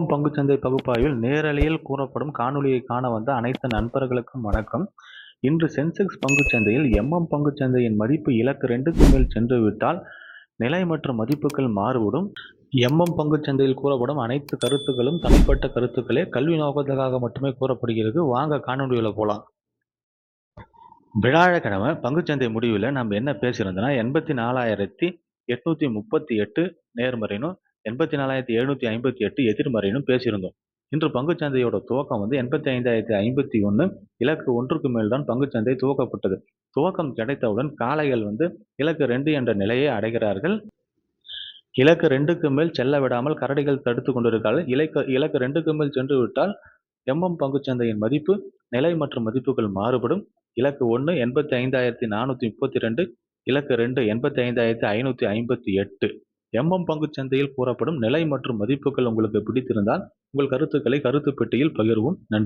பங்குச்சந்தை பகுப்பாய்வில் நேரலையில் கூறப்படும் காணொளியை காண வந்த அனைத்து நண்பர்களுக்கும் வணக்கம். இன்று சென்செக்ஸ் பங்குச்சந்தையில் பங்குச்சந்தையின் மதிப்பு இலக்கு 2க்கு மேல் சென்றுவிட்டால் நிலை மற்றும் மதிப்புகள் மாறுபடும். பங்குச்சந்தையில் கூறப்படும் அனைத்து கருத்துக்களும் தனிப்பட்ட கருத்துக்களே, கல்வி நோக்கத்துக்காக மட்டுமே கூறப்படுகிறது. வாங்க காணொலியில் போலாம். வியாழக்கிழமை பங்குச்சந்தை முடிவில் நம்ம என்ன பேசியிருந்தோம்னா 84,838 நேர்மறைனும் 84,758 எதிர்மறைனும் பேசியிருந்தோம். இன்று பங்குச்சந்தையோட துவக்கம் 85,051 இலக்கு 1க்கு மேல் தான் பங்குச்சந்தை துவக்கப்பட்டது. துவக்கம் கிடைத்தவுடன் காளைகள் இலக்கு 2 என்ற நிலையை அடைகிறார்கள். இலக்கு 2க்கு மேல் செல்ல விடாமல் கரடிகள் தடுத்து கொண்டிருக்கிறார்கள். இலக்கு 2க்கு மேல் சென்று விட்டால் பங்குச்சந்தையின் மதிப்பு நிலை மற்றும் மதிப்புகள் மாறுபடும். இலக்கு 1 85,432, இலக்கு 2 85,558. பங்குச்சந்தையில் கூறப்படும் நிலை மற்றும் மதிப்புகள் உங்களுக்கு பிடித்திருந்தால் உங்கள் கருத்துக்களை கருத்து பெட்டியில் பகிர்வும். நன்றி.